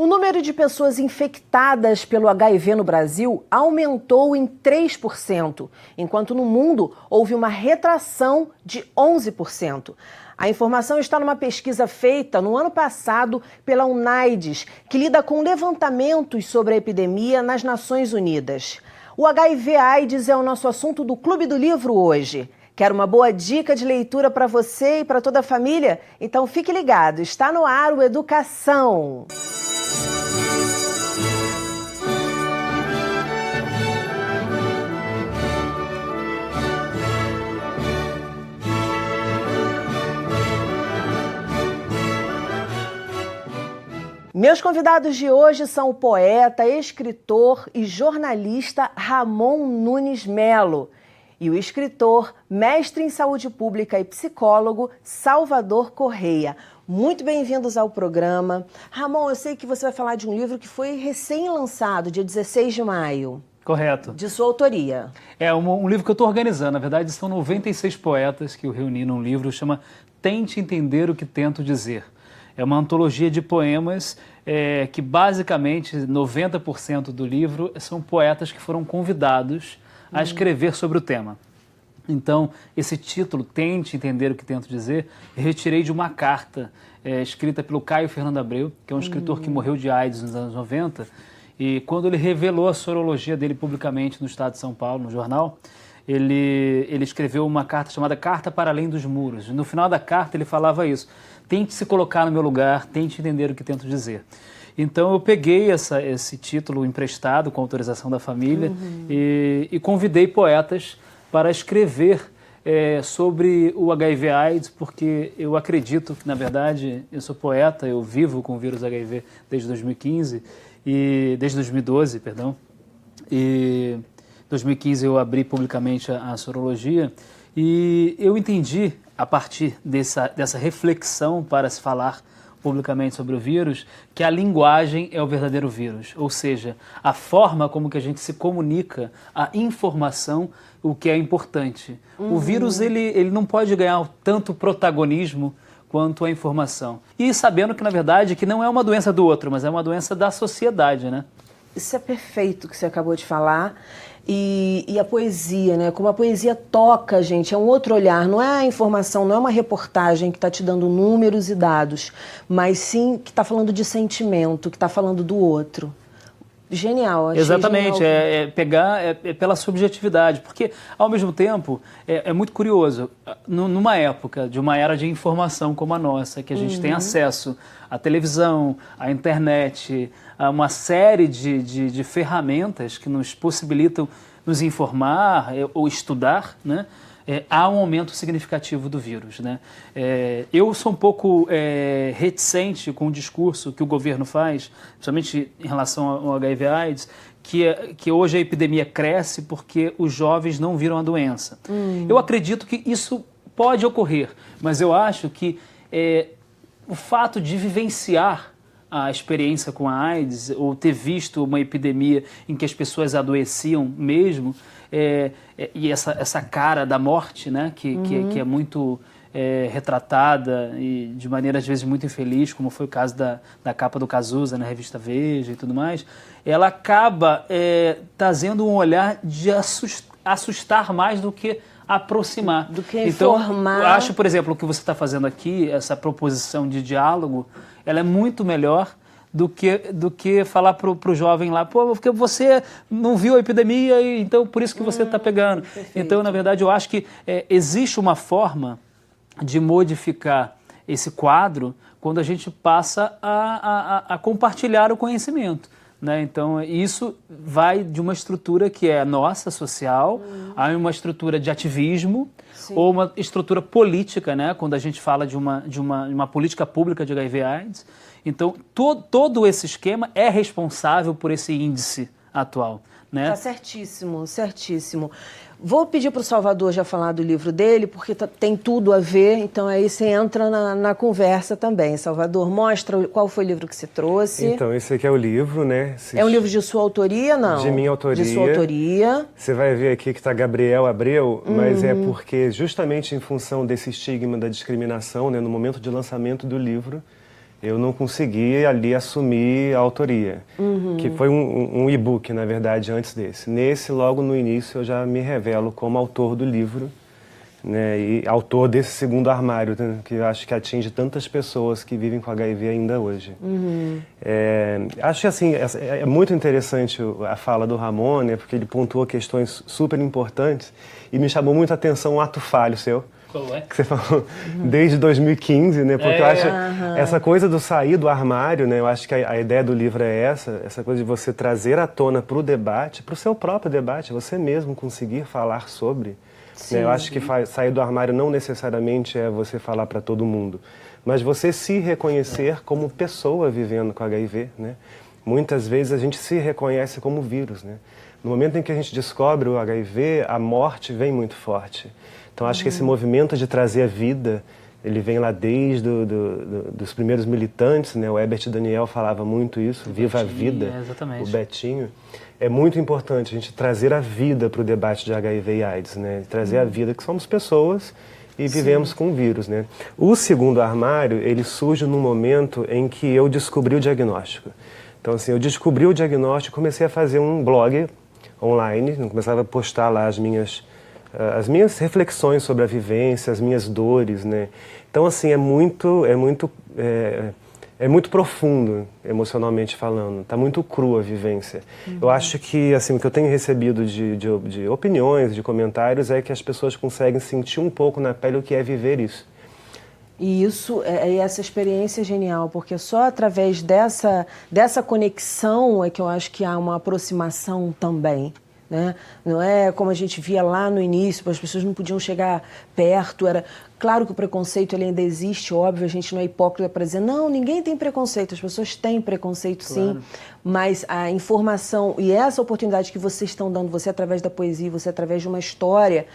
O número de pessoas infectadas pelo HIV no Brasil aumentou em 3%, enquanto no mundo houve uma retração de 11%. A informação está numa pesquisa feita no ano passado pela UNAIDS, que lida com levantamentos sobre a epidemia nas Nações Unidas. O HIV/AIDS é o nosso assunto do Clube do Livro hoje. Quer uma boa dica de leitura para você e para toda a família? Então fique ligado, está no ar o Educação. Meus convidados de hoje são o poeta, escritor e jornalista Ramon Nunes Melo e o escritor, mestre em saúde pública e psicólogo Salvador Correia. Muito bem-vindos ao programa. Ramon, eu sei que você vai falar de um livro que foi recém-lançado, dia 16 de maio. Correto. De sua autoria. É um livro que eu estou organizando. Na verdade, são 96 poetas que eu reuni num livro, chama Tente Entender o que Tento Dizer. É uma antologia de poemas que basicamente 90% do livro são poetas que foram convidados a escrever sobre o tema. Então, esse título, Tente Entender o que Tento Dizer, eu retirei de uma carta escrita pelo Caio Fernando Abreu, que é um escritor que morreu de AIDS nos anos 90, e quando ele revelou a sorologia dele publicamente no Estado de São Paulo, no jornal, ele escreveu uma carta chamada Carta para Além dos Muros. No final da carta ele falava isso: tente se colocar no meu lugar, tente entender o que tento dizer. Então eu peguei esse título emprestado com autorização da família e convidei poetas para escrever sobre o HIV/AIDS, porque eu acredito que, na verdade, eu sou poeta, eu vivo com o vírus HIV desde 2015, desde 2012, perdão, e em 2015 eu abri publicamente a sorologia e eu entendi, a partir dessa reflexão para se falar publicamente sobre o vírus, que a linguagem é o verdadeiro vírus, ou seja, a forma como que a gente se comunica, a informação, o que é importante. O vírus ele não pode ganhar tanto protagonismo quanto a informação. E sabendo que, na verdade, que não é uma doença do outro, mas é uma doença da sociedade, né? Isso é perfeito que você acabou de falar. E a poesia, né? Como a poesia toca a gente, é um outro olhar, não é a informação, não é uma reportagem que está te dando números e dados, mas sim que está falando de sentimento, que está falando do outro. Genial, achei exatamente, genial. Pegar pela subjetividade, porque ao mesmo tempo é muito curioso, numa época de uma era de informação como a nossa, que a gente tem acesso à televisão, à internet, a uma série de ferramentas que nos possibilitam nos informar ou estudar, né? Há um aumento significativo do vírus, né? Eu sou um pouco reticente com o discurso que o governo faz, principalmente em relação ao HIV/AIDS, que hoje a epidemia cresce porque os jovens não viram a doença. Eu acredito que isso pode ocorrer, mas eu acho que o fato de vivenciar a experiência com a AIDS, ou ter visto uma epidemia em que as pessoas adoeciam mesmo, e essa cara da morte, né, que é muito retratada e de maneira às vezes muito infeliz, como foi o caso da capa do Cazuza na revista Veja e tudo mais, ela acaba trazendo um olhar de assustar mais do que aproximar. Do que informar. Então, eu acho, por exemplo, o que você está fazendo aqui, essa proposição de diálogo, ela é muito melhor do que falar para o jovem lá, pô, porque você não viu a epidemia, e então por isso que você está pegando. Perfeito. Então, na verdade, eu acho que existe uma forma de modificar esse quadro quando a gente passa a compartilhar o conhecimento, né? Então, isso vai de uma estrutura que é nossa, social, a uma estrutura de ativismo, sim, ou uma estrutura política, né? Quando a gente fala de uma política pública de HIV/AIDS. Então, todo esse esquema é responsável por esse índice atual, né? Tá certíssimo, certíssimo. Vou pedir para o Salvador já falar do livro dele, porque tem tudo a ver, então aí você entra na conversa também. Salvador, mostra qual foi o livro que você trouxe. Então, esse aqui é o livro, né? É um livro de sua autoria, não? De minha autoria. De sua autoria. Você vai ver aqui que está Gabriel Abreu, mas é porque justamente em função desse estigma da discriminação, né, no momento de lançamento do livro, eu não consegui ali assumir a autoria, que foi um e-book, na verdade, antes desse. Nesse, logo no início, eu já me revelo como autor do livro, né, e autor desse segundo armário, né, que eu acho que atinge tantas pessoas que vivem com HIV ainda hoje. Acho que assim, é muito interessante a fala do Ramon, né, porque ele pontuou questões super importantes e me chamou muito a atenção um ato falho seu. Qual é? Que você falou desde 2015, né? Porque eu acho essa coisa do sair do armário, né? Eu acho que a ideia do livro é essa coisa de você trazer à tona para o debate, para o seu próprio debate, você mesmo conseguir falar sobre. Né? Eu acho que sair do armário não necessariamente é você falar para todo mundo, mas você se reconhecer como pessoa vivendo com HIV, né? Muitas vezes a gente se reconhece como vírus, né? No momento em que a gente descobre o HIV, a morte vem muito forte. Então, acho que esse movimento de trazer a vida, ele vem lá desde dos primeiros militantes, né? O Herbert Daniel falava muito isso, Viva a Vida, o Betinho. É muito importante a gente trazer a vida para o debate de HIV e AIDS, né? Trazer a vida, que somos pessoas e vivemos com o vírus, né? O segundo armário, ele surge num momento em que eu descobri o diagnóstico. Então, assim, eu descobri o diagnóstico, comecei a fazer um blog online, começava a postar lá as minhas reflexões sobre a vivência, as minhas dores, né? Então, assim, é muito profundo, emocionalmente falando. Está muito crua a vivência. Eu acho que, assim, o que eu tenho recebido de opiniões, de comentários, é que as pessoas conseguem sentir um pouco na pele o que é viver isso. E essa experiência é genial, porque só através dessa conexão é que eu acho que há uma aproximação também. Né? Não é como a gente via lá no início, as pessoas não podiam chegar perto. Claro que o preconceito ele ainda existe, óbvio, a gente não é hipócrita para dizer não, ninguém tem preconceito, as pessoas têm preconceito sim, mas a informação e essa oportunidade que vocês estão dando, você através da poesia, você através de uma história,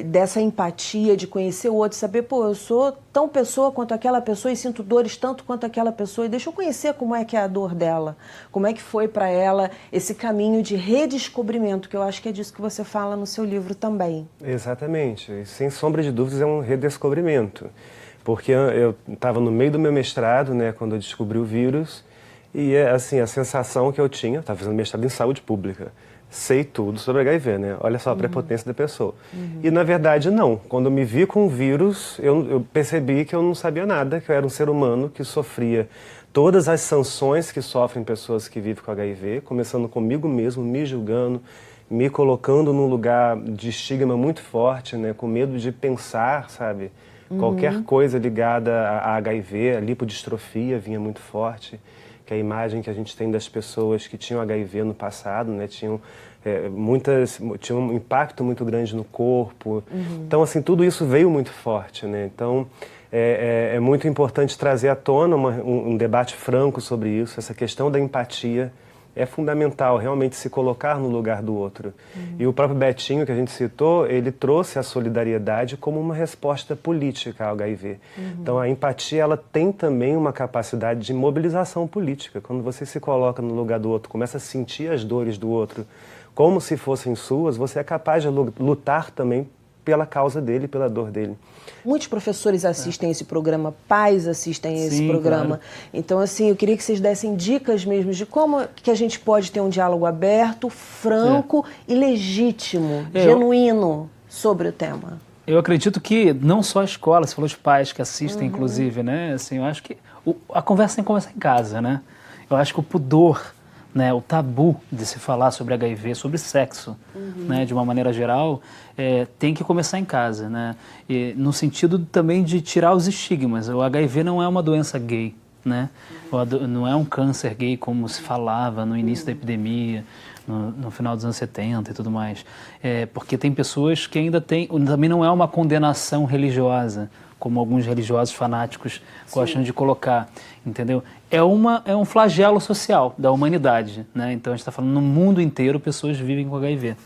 dessa empatia, de conhecer o outro, saber, pô, eu sou tão pessoa quanto aquela pessoa e sinto dores tanto quanto aquela pessoa e deixa eu conhecer como é que é a dor dela, como é que foi para ela esse caminho de redescobrimento, que eu acho que é disso que você fala no seu livro também. Exatamente, sem sombra de dúvidas é um redescobrimento, porque eu estava no meio do meu mestrado, né, quando eu descobri o vírus, e assim, a sensação que eu tinha, estava fazendo mestrado em saúde pública, sei tudo sobre HIV, né, olha só a prepotência da pessoa. E na verdade não, quando eu me vi com o vírus, eu percebi que eu não sabia nada, que eu era um ser humano que sofria todas as sanções que sofrem pessoas que vivem com HIV, começando comigo mesmo, me julgando, me colocando num lugar de estigma muito forte, né, com medo de pensar, sabe? Qualquer coisa ligada a HIV, a lipodistrofia vinha muito forte, que é a imagem que a gente tem das pessoas que tinham HIV no passado, né, tinham um impacto muito grande no corpo. Então, assim, tudo isso veio muito forte, né? Então, é muito importante trazer à tona um debate franco sobre isso, essa questão da empatia. É fundamental realmente se colocar no lugar do outro. E o próprio Betinho, que a gente citou, ele trouxe a solidariedade como uma resposta política ao HIV. Então a empatia, ela tem também uma capacidade de mobilização política. Quando você se coloca no lugar do outro, começa a sentir as dores do outro como se fossem suas, você é capaz de lutar também pela causa dele, pela dor dele. Muitos professores assistem esse programa, pais assistem esse programa. Claro. Então, assim, eu queria que vocês dessem dicas mesmo de como que a gente pode ter um diálogo aberto, franco e legítimo, genuíno sobre o tema. Eu acredito que não só a escola, você falou os pais que assistem, inclusive, né? Assim, eu acho que a conversa tem que começar em casa, né? Eu acho que o pudor, né, o tabu de se falar sobre HIV, sobre sexo, né, de uma maneira geral, tem que começar em casa, né, e no sentido também de tirar os estigmas. O HIV não é uma doença gay, né, não é um câncer gay como se falava no início da epidemia, no final dos anos 70 e tudo mais, porque tem pessoas que ainda também não é uma condenação religiosa, como alguns religiosos fanáticos gostam de colocar, entendeu? É um flagelo social da humanidade, né? Então a gente está falando no mundo inteiro pessoas vivem com HIV.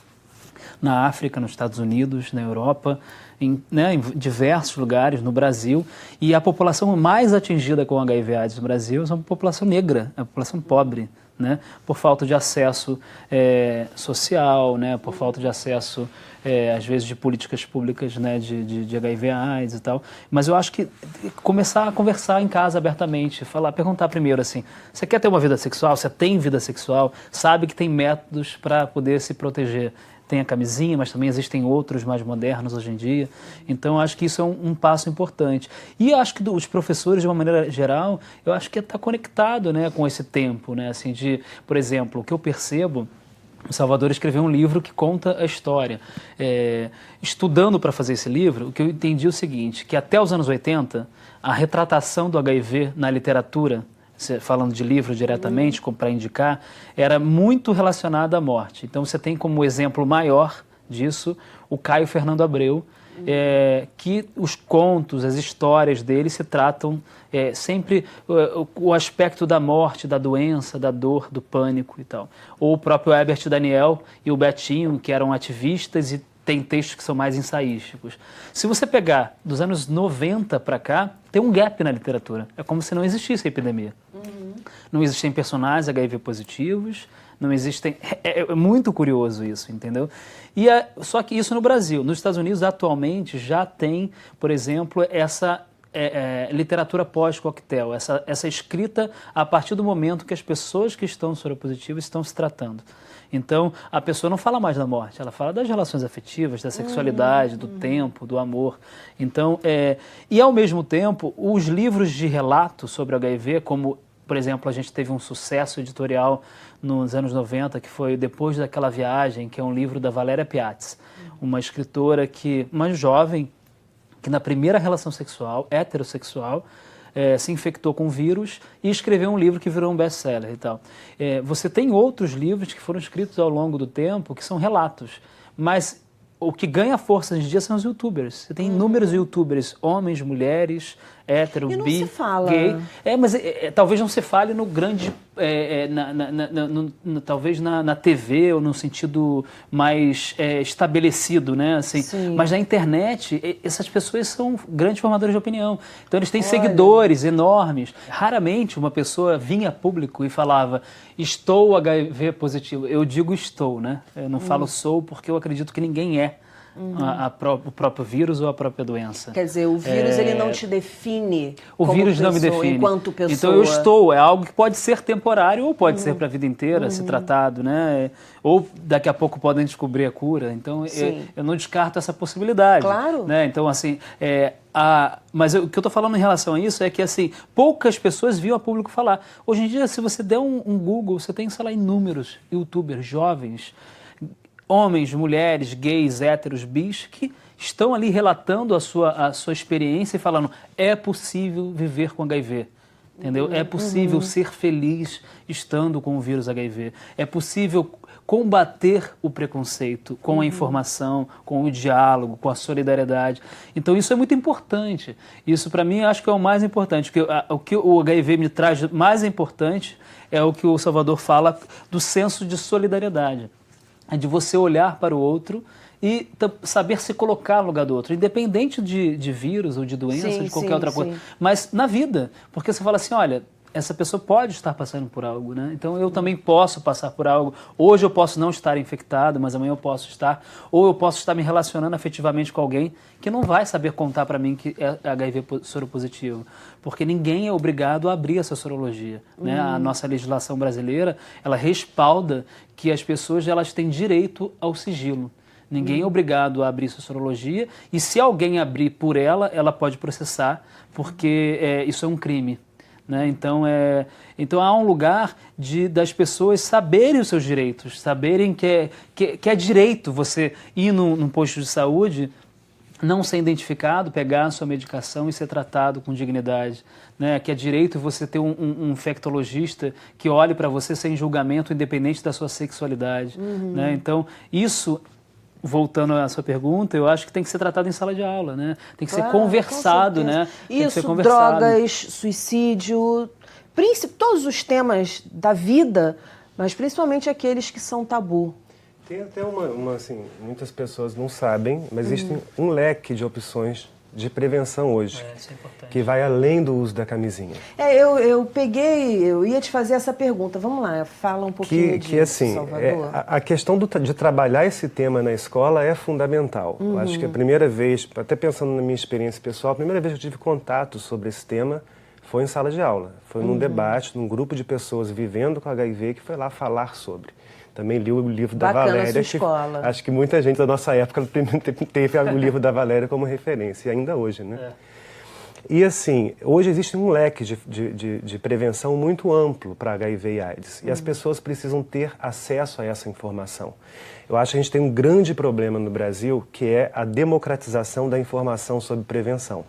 Na África, nos Estados Unidos, na Europa, em diversos lugares, no Brasil. E a população mais atingida com HIV/AIDS no Brasil é a população negra, a população pobre, né? Por falta de acesso social, né? Por falta de acesso, às vezes, de políticas públicas, né? de HIV/AIDS e tal. Mas eu acho que começar a conversar em casa abertamente, perguntar primeiro assim, você quer ter uma vida sexual? Você tem vida sexual? Sabe que tem métodos para poder se proteger. Tem a camisinha, mas também existem outros mais modernos hoje em dia. Então, acho que isso é um passo importante. E acho que os professores, de uma maneira geral, eu acho que está conectado, né, com esse tempo, né, assim, por exemplo, o que eu percebo, o Salvador escreveu um livro que conta a história. Estudando para fazer esse livro, o que eu entendi é o seguinte, que até os anos 80, a retratação do HIV na literatura, falando de livro diretamente, para indicar, era muito relacionada à morte. Então, você tem como exemplo maior disso o Caio Fernando Abreu, que os contos, as histórias dele se tratam sempre o aspecto da morte, da doença, da dor, do pânico e tal. Ou o próprio Herbert Daniel e o Betinho, que eram ativistas e tem textos que são mais ensaísticos. Se você pegar dos anos 90 para cá, tem um gap na literatura. É como se não existisse a epidemia. Não existem personagens HIV positivos, não existem... É muito curioso isso, entendeu? Só que isso no Brasil. Nos Estados Unidos, atualmente, já tem, por exemplo, essa literatura pós-coquetel, essa escrita a partir do momento que as pessoas que estão soropositivas estão se tratando. Então, a pessoa não fala mais da morte, ela fala das relações afetivas, da sexualidade, do tempo, do amor. Então, e ao mesmo tempo, os livros de relato sobre o HIV, como, por exemplo, a gente teve um sucesso editorial nos anos 90, que foi Depois daquela Viagem, que é um livro da Valéria Piazzi, uma escritora uma jovem, que na primeira relação sexual, heterossexual, se infectou com vírus e escreveu um livro que virou um best-seller e tal. Você tem outros livros que foram escritos ao longo do tempo que são relatos, mas o que ganha força hoje em dia são os youtubers. Você tem inúmeros youtubers, homens, mulheres, hétero, e não bi, se fala. gay. Mas talvez não se fale no grande... talvez na TV ou no sentido mais estabelecido, né? Assim, mas na internet, essas pessoas são grandes formadores de opinião. Então eles têm seguidores enormes. Raramente uma pessoa vinha a público e falava, estou HIV positivo. Eu digo estou, né? Eu não falo sou porque eu acredito que ninguém é. O próprio vírus ou a própria doença. Quer dizer, o vírus ele não te define. O vírus não me define. Enquanto pessoa. Então eu estou, é algo que pode ser temporário ou pode ser para a vida inteira, se tratado, né? Ou daqui a pouco podem descobrir a cura. Então eu não descarto essa possibilidade. Claro. Né? Então, assim, mas o que eu estou falando em relação a isso é que, assim, poucas pessoas viam a público falar. Hoje em dia, se você der um Google, você tem, sei lá, inúmeros youtubers jovens, homens, mulheres, gays, héteros, bis, que estão ali relatando a sua experiência e falando, é possível viver com HIV, entendeu? É possível ser feliz estando com o vírus HIV. É possível combater o preconceito com a informação, com o diálogo, com a solidariedade. Então isso é muito importante. Isso para mim acho que é o mais importante. O que o HIV me traz mais importante é o que o Salvador fala do senso de solidariedade. É de você olhar para o outro e saber se colocar no lugar do outro, independente de vírus ou de doença ou de qualquer outra coisa, mas na vida, porque você fala assim, olha, essa pessoa pode estar passando por algo, né? Então eu também posso passar por algo. Hoje eu posso não estar infectado, mas amanhã eu posso estar. Ou eu posso estar me relacionando afetivamente com alguém que não vai saber contar para mim que é HIV soropositivo. Porque ninguém é obrigado a abrir essa sorologia, né? A nossa legislação brasileira, ela respalda que as pessoas elas têm direito ao sigilo. Ninguém é obrigado a abrir sua sorologia e se alguém abrir por ela pode processar, porque isso é um crime. Né? Então há um lugar das pessoas saberem os seus direitos, saberem que é direito você ir num posto de saúde, não ser identificado, pegar a sua medicação e ser tratado com dignidade. Né? Que é direito você ter um infectologista que olhe para você sem julgamento, independente da sua sexualidade. Né? Então, isso... Voltando à sua pergunta, eu acho que tem que ser tratado em sala de aula, né? Tem que ser conversado, né? Tem que ser conversado. Drogas, suicídio, todos os temas da vida, mas principalmente aqueles que são tabu. Tem até assim, muitas pessoas não sabem, mas existe um leque de opções de prevenção hoje, Isso é importante. que vai além do uso da camisinha. Eu ia te fazer essa pergunta. Vamos lá, fala um pouquinho disso, assim, Salvador. a questão de trabalhar esse tema na escola é fundamental. Eu acho que a primeira vez, até pensando na minha experiência pessoal, a primeira vez que eu tive contato sobre esse tema foi em sala de aula. Foi num debate, num grupo de pessoas vivendo com HIV que foi lá falar sobre. Também li o livro da Valéria. Sua escola. Acho que muita gente da nossa época teve o livro da Valéria como referência, e ainda hoje, né? E assim, hoje existe um leque de prevenção muito amplo para HIV e AIDS. E as pessoas precisam ter acesso a essa informação. Eu acho que a gente tem um grande problema no Brasil, que é a democratização da informação sobre prevenção.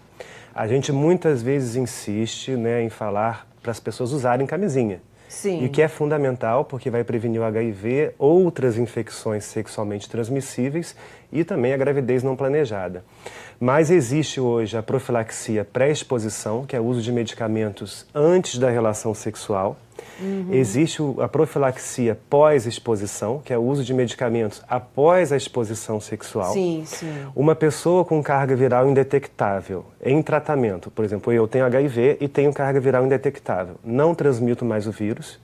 A gente muitas vezes insiste, né, em falar para as pessoas usarem camisinha. Sim. E que é fundamental porque vai prevenir o HIV, outras infecções sexualmente transmissíveis e também a gravidez não planejada. Mas existe hoje a profilaxia pré-exposição, que é o uso de medicamentos antes da relação sexual. Existe a profilaxia pós-exposição, que é o uso de medicamentos após a exposição sexual. Sim, sim. Uma pessoa com carga viral indetectável em tratamento, por exemplo, eu tenho HIV e tenho carga viral indetectável, não transmito mais o vírus.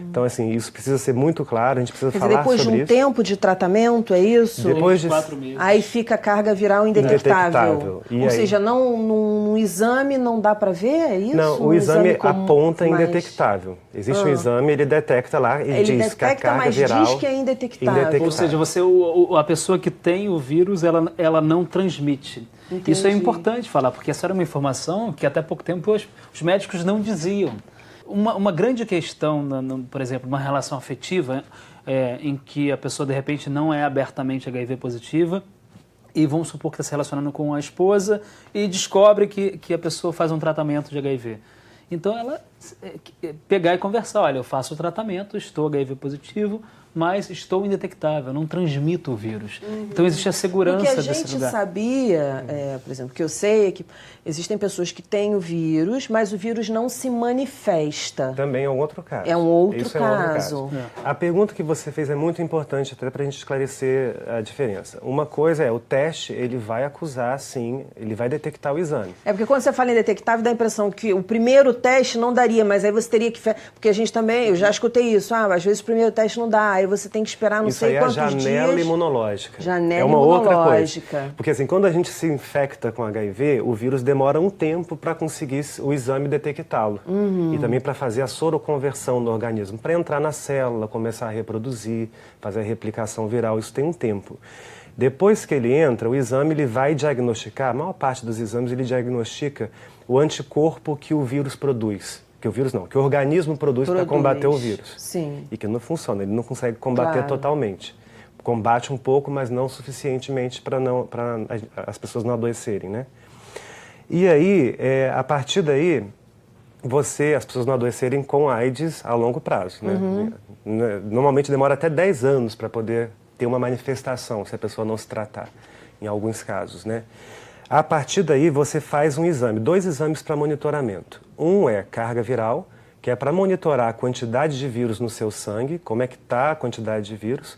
Então, assim, isso precisa ser muito claro, a gente precisa falar sobre isso. Depois de um tempo de tratamento, é isso? Depois de 4 meses. Aí fica a carga viral indetectável. E Ou aí? seja, num exame não dá para ver, é isso? Não, o Um exame comum, aponta mas- indetectável. Existe um exame, ele detecta lá e Ele diz que a detecta, carga mas viral... diz que é indetectável. Ou seja, a pessoa que tem o vírus, ela não transmite. Entendi. Isso é importante falar, porque essa era uma informação que até pouco tempo os médicos não diziam. Uma grande questão, por exemplo, uma relação afetiva em que a pessoa, de repente, não é abertamente HIV positiva e vamos supor que está se relacionando com a esposa e descobre que a pessoa faz um tratamento de HIV. Então, ela pegar e conversar, olha, eu faço o tratamento, estou HIV positivo, mas estou indetectável, não transmito o vírus. Então, existe a segurança desse lugar. O que a gente sabia, por exemplo, que eu sei é que existem pessoas que têm o vírus, mas o vírus não se manifesta. Também é um outro caso. É um outro Isso é um outro caso. A pergunta que você fez é muito importante até para a gente esclarecer a diferença. Uma coisa é, o teste, ele vai acusar, sim, ele vai detectar o exame. É porque quando você fala indetectável, dá a impressão que o primeiro teste não daria, mas aí você teria que... Porque a gente também, eu já escutei isso, às vezes o primeiro teste não dá, aí você tem que esperar não Isso sei aí é a quantos janela dias. imunológica. Janela é uma outra imunológica. coisa. Porque assim, quando a gente se infecta com HIV, o vírus demora um tempo para conseguir o exame detectá-lo. E também para fazer a soroconversão no organismo, para entrar na célula, começar a reproduzir, fazer a replicação viral, isso tem um tempo. Depois que ele entra, o exame ele vai diagnosticar, a maior parte dos exames ele diagnostica o anticorpo que o vírus produz. Que o vírus não, que o organismo produz para combater o vírus. Sim. E que não funciona, ele não consegue combater Claro. totalmente. Combate um pouco, mas não suficientemente para as pessoas não adoecerem, né? E aí, a partir daí, as pessoas não adoecerem com AIDS a longo prazo, né? Normalmente demora até 10 anos para poder ter uma manifestação, se a pessoa não se tratar, em alguns casos, né? A partir daí, você faz um exame, 2 exames para monitoramento. Um é carga viral, que é para monitorar a quantidade de vírus no seu sangue, como é que está a quantidade de vírus.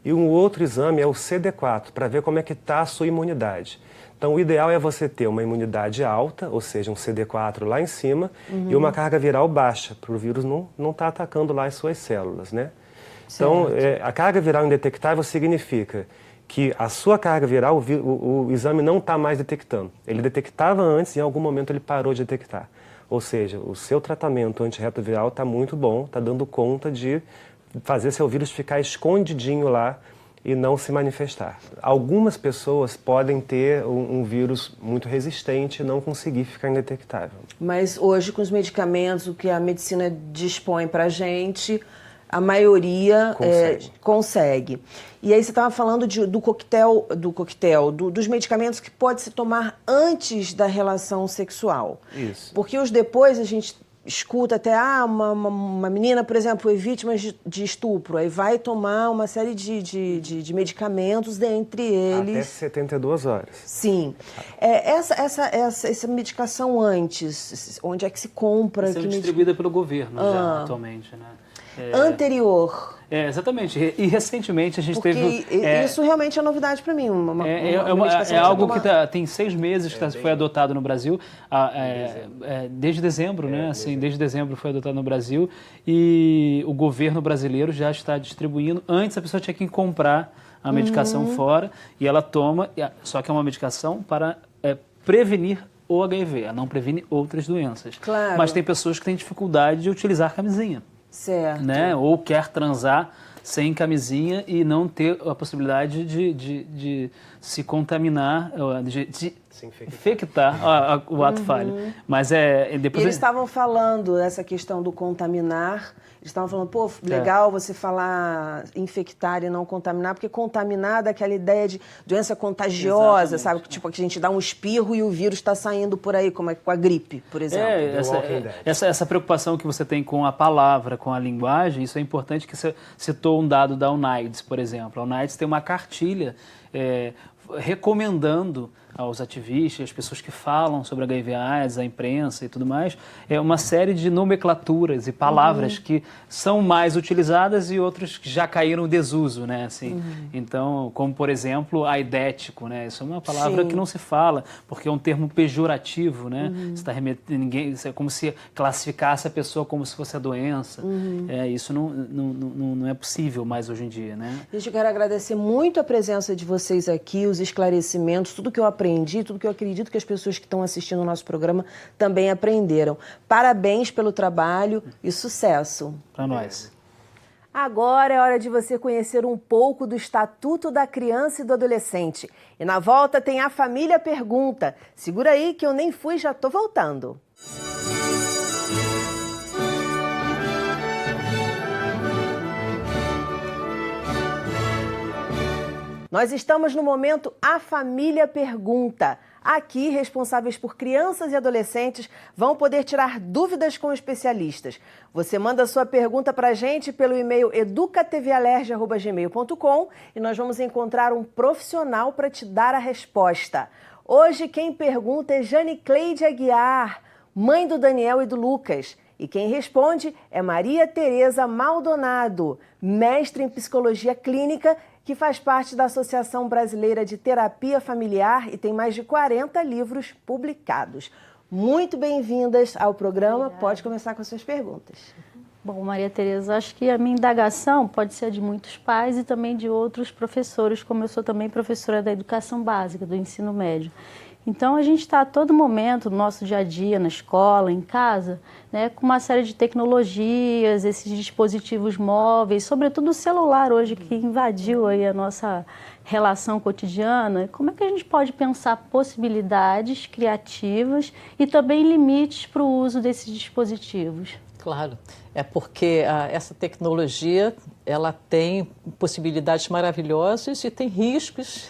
E um outro exame é o CD4, para ver como é que está a sua imunidade. Então, o ideal é você ter uma imunidade alta, ou seja, um CD4 lá em cima, e uma carga viral baixa, para o vírus não estar atacando lá as suas células, né? Então, a carga viral indetectável significa que a sua carga viral, o exame não está mais detectando. Ele detectava antes e em algum momento ele parou de detectar. Ou seja, o seu tratamento antirretroviral está muito bom, está dando conta de fazer seu vírus ficar escondidinho lá e não se manifestar. Algumas pessoas podem ter um vírus muito resistente e não conseguir ficar indetectável. Mas hoje, com os medicamentos, o que a medicina dispõe para a gente, a maioria consegue. E aí você estava falando dos medicamentos que pode se tomar antes da relação sexual. Isso. Porque os depois a gente escuta até, uma menina, por exemplo, foi vítima de estupro, aí vai tomar uma série de medicamentos, dentre eles... Até 72 horas. Sim. Essa medicação antes, onde é que se compra? Sendo distribuída pelo governo já, atualmente, né? anterior. Exatamente. E recentemente a gente Porque teve... isso realmente é novidade para mim. É algo que tem 6 meses que foi adotado no Brasil, desde dezembro, né? Assim, desde dezembro foi adotado no Brasil e o governo brasileiro já está distribuindo. Antes a pessoa tinha que comprar a medicação fora e ela toma, só que é uma medicação para prevenir o HIV, ela não previne outras doenças. Claro. Mas tem pessoas que têm dificuldade de utilizar camisinha. Certo. Né? Ou quer transar sem camisinha e não ter a possibilidade de se contaminar, de infectar, o ato falho. Mas depois... E eles estavam falando essa questão do contaminar, eles estavam falando, pô, legal você falar infectar e não contaminar, porque contaminar dá aquela ideia de doença contagiosa, sabe? Tipo, que a gente dá um espirro e o vírus está saindo por aí, como é com a gripe, por exemplo. Essa preocupação que você tem com a palavra, com a linguagem, isso é importante, que você citou um dado da UNAIDS, por exemplo. A UNAIDS tem uma cartilha recomendando aos ativistas, às pessoas que falam sobre HIV/AIDS, a imprensa e tudo mais, uma série de nomenclaturas e palavras que são mais utilizadas e outras que já caíram em desuso, né? Assim, então, como por exemplo, aidético, né? Isso é uma palavra que não se fala, porque é um termo pejorativo, né? Você tá é como se classificasse a pessoa como se fosse a doença. Isso não é possível mais hoje em dia, né? Gente, eu quero agradecer muito a presença de vocês aqui, os esclarecimentos, tudo que eu aprendi, tudo que eu acredito que as pessoas que estão assistindo o nosso programa também aprenderam. Parabéns pelo trabalho e sucesso. Para nós. Agora é hora de você conhecer um pouco do Estatuto da Criança e do Adolescente. E na volta tem a Família Pergunta. Segura aí que eu nem fui, já tô voltando. Nós estamos no momento A Família Pergunta. Aqui, responsáveis por crianças e adolescentes vão poder tirar dúvidas com especialistas. Você manda sua pergunta para a gente pelo e-mail educatvAlerge@gmail.com e nós vamos encontrar um profissional para te dar a resposta. Hoje quem pergunta é Jane Cleide Aguiar, mãe do Daniel e do Lucas. E quem responde é Maria Tereza Maldonado, mestre em Psicologia Clínica, que faz parte da Associação Brasileira de Terapia Familiar e tem mais de 40 livros publicados. Muito bem-vindas ao programa. Obrigada. Pode começar com as suas perguntas. Bom, Maria Tereza, acho que a minha indagação pode ser de muitos pais e também de outros professores, como eu sou também professora da educação básica, do ensino médio. Então, a gente está a todo momento, no nosso dia a dia, na escola, em casa, né, com uma série de tecnologias, esses dispositivos móveis, sobretudo o celular hoje, que invadiu aí a nossa relação cotidiana. Como é que a gente pode pensar possibilidades criativas e também limites para o uso desses dispositivos? Claro, é porque essa tecnologia ela tem possibilidades maravilhosas e tem riscos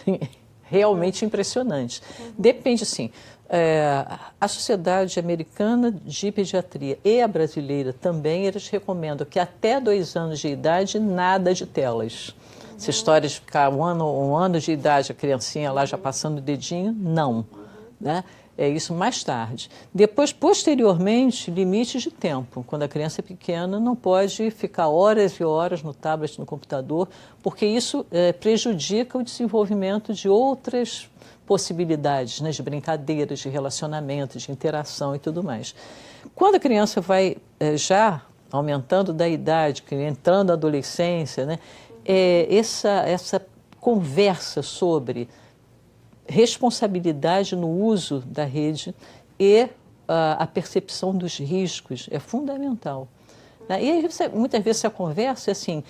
realmente impressionantes. Depende, sim. A Sociedade Americana de Pediatria e a brasileira também, eles recomendam que até 2 anos de idade, nada de telas. Essa história de ficar um ano de idade, a criancinha lá já passando o dedinho, não. Né? É isso mais tarde. Depois, posteriormente, limites de tempo. Quando a criança é pequena, não pode ficar horas e horas no tablet, no computador, porque isso prejudica o desenvolvimento de outras possibilidades, né, de brincadeiras, de relacionamento, de interação e tudo mais. Quando a criança vai já aumentando da idade, entrando na adolescência, né, essa conversa sobre responsabilidade no uso da rede e a percepção dos riscos é fundamental. E aí, muitas vezes a conversa é assim,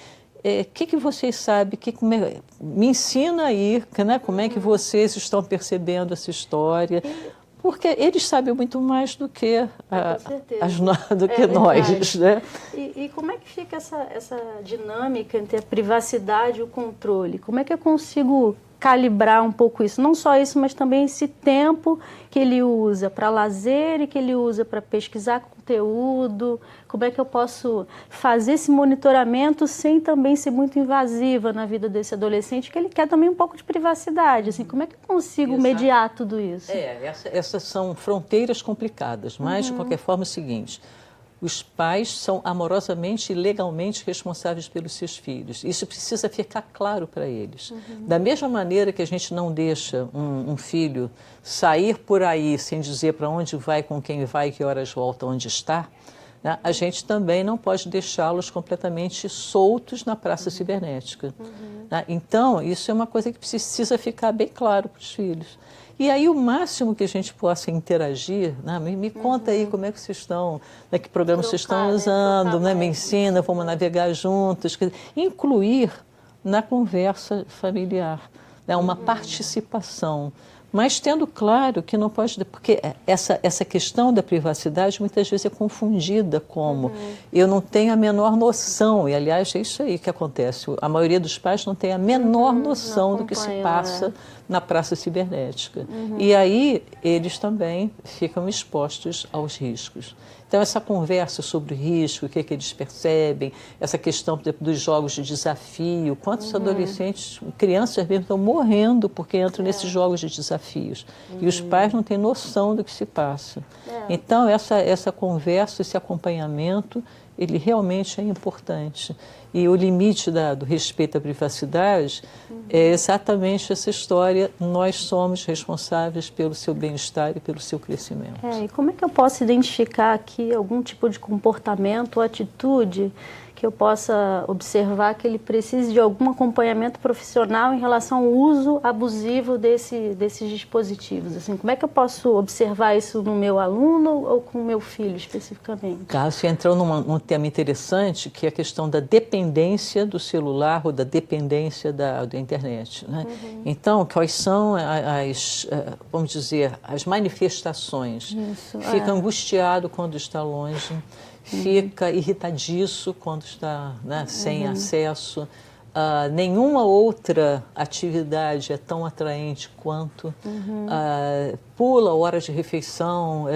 que vocês sabem, me ensina aí, né, como é que vocês estão percebendo essa história, porque eles sabem muito mais do que, nós. Né? E como é que fica essa dinâmica entre a privacidade e o controle? Como é que eu consigo calibrar um pouco isso? Não só isso, mas também esse tempo que ele usa para lazer e que ele usa para pesquisar conteúdo. Como é que eu posso fazer esse monitoramento sem também ser muito invasiva na vida desse adolescente, que ele quer também um pouco de privacidade? Assim, como é que eu consigo mediar tudo isso? Essas são fronteiras complicadas, mas de qualquer forma é o seguinte, Os pais são amorosamente e legalmente responsáveis pelos seus filhos. Isso precisa ficar claro para eles. Da mesma maneira que a gente não deixa um filho sair por aí sem dizer para onde vai, com quem vai, que horas volta, onde está, né? A gente também não pode deixá-los completamente soltos na praça cibernética. Né? Então, isso é uma coisa que precisa ficar bem claro para os filhos. E aí o máximo que a gente possa interagir, né? Me conta aí como é que vocês estão, né? Que programa vocês estão usando, né? Me ensina, vamos navegar juntos. Incluir na conversa familiar, né? Uma participação. Mas tendo claro que não pode... Porque essa questão da privacidade muitas vezes é confundida como eu não tenho a menor noção, e aliás é isso aí que acontece. A maioria dos pais não tem a menor noção do que se passa na praça cibernética. E aí eles também ficam expostos aos riscos. Então, essa conversa sobre o risco, o que eles percebem, essa questão, por exemplo, dos jogos de desafio, quantos adolescentes, crianças mesmo, estão morrendo porque entram nesses jogos de desafios. E os pais não têm noção do que se passa. Então, essa conversa, esse acompanhamento, ele realmente é importante. E o limite do respeito à privacidade é exatamente essa história, nós somos responsáveis pelo seu bem-estar e pelo seu crescimento. E como é que eu posso identificar aqui algum tipo de comportamento ou atitude que eu possa observar que ele precise de algum acompanhamento profissional em relação ao uso abusivo desses dispositivos? Assim, como é que eu posso observar isso no meu aluno ou com o meu filho especificamente? Você entrou num tema interessante, que é a questão da dependência do celular ou da dependência da internet. Né? Então, quais são vamos dizer, as manifestações? Fica angustiado quando está longe, fica irritadiço quando está, né, sem acesso. Nenhuma outra atividade é tão atraente quanto. Pula horas de refeição,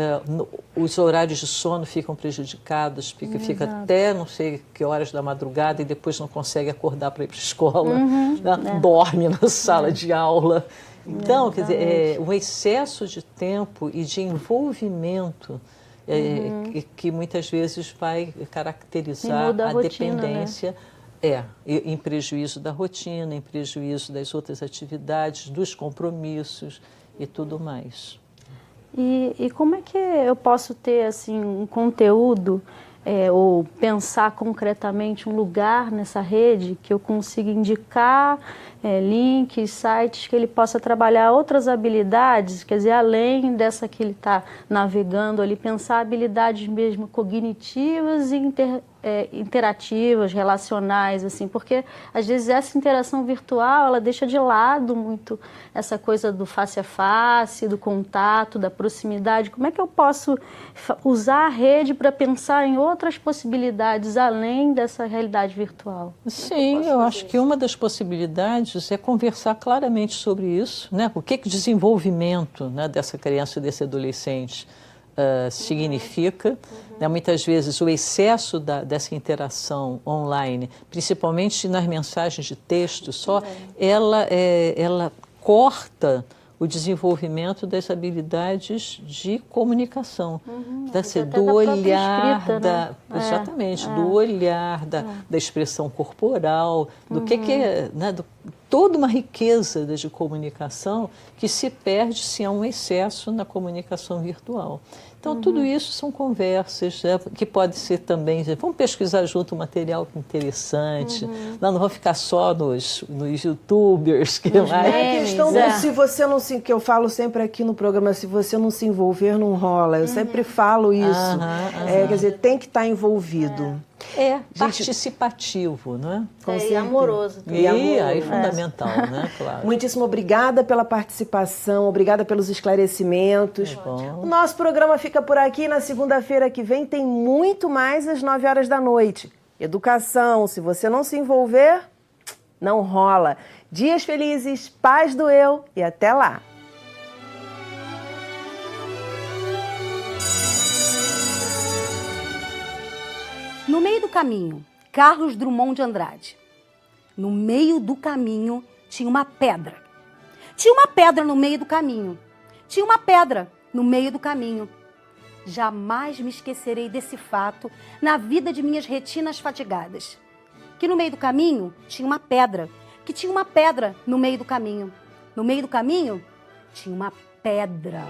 os horários de sono ficam prejudicados, fica até não sei que horas da madrugada e depois não consegue acordar para ir para a escola, né? Dorme na sala de aula. Então, quer dizer, o excesso de tempo e de envolvimento que muitas vezes vai caracterizar a rotina, dependência, né? Em prejuízo da rotina, em prejuízo das outras atividades, dos compromissos e tudo mais. E como é que eu posso ter assim, um conteúdo ou pensar concretamente um lugar nessa rede que eu consiga indicar links, sites que ele possa trabalhar outras habilidades, quer dizer, além dessa que ele está navegando ali, pensar habilidades mesmo cognitivas e interativas, relacionais, assim, porque às vezes essa interação virtual, ela deixa de lado muito essa coisa do face a face, do contato, da proximidade. Como é que eu posso usar a rede para pensar em outras possibilidades além dessa realidade virtual? Sim, eu acho que uma das possibilidades é conversar claramente sobre isso, né? O que o desenvolvimento, né, dessa criança e desse adolescente significa. Né? Muitas vezes o excesso dessa interação online, principalmente nas mensagens de texto só, ela corta o desenvolvimento das habilidades de comunicação, do olhar, escrita, né? Exatamente, do olhar, da expressão corporal, do que é, né, toda uma riqueza de comunicação que se perde se há um excesso na comunicação virtual. Então, tudo isso são conversas, né, que pode ser também, vamos pesquisar junto um material interessante, não vou ficar só nos youtubers. É a questão do se você não se, que eu falo sempre aqui no programa, se você não se envolver, não rola. Eu sempre falo isso. Quer dizer, tem que estar envolvido. Participativo, não é? E amoroso também. Aí fundamental, né? Claro. Muitíssimo obrigada pela participação, obrigada pelos esclarecimentos. O nosso programa fica por aqui. Na segunda-feira que vem tem muito mais às 9 horas da noite. Educação, se você não se envolver, não rola. Dias felizes, paz do eu e até lá. No meio do caminho, Carlos Drummond de Andrade. No meio do caminho tinha uma pedra. Tinha uma pedra no meio do caminho. Tinha uma pedra no meio do caminho. Jamais me esquecerei desse fato na vida de minhas retinas fatigadas. Que no meio do caminho tinha uma pedra, que tinha uma pedra no meio do caminho. No meio do caminho tinha uma pedra.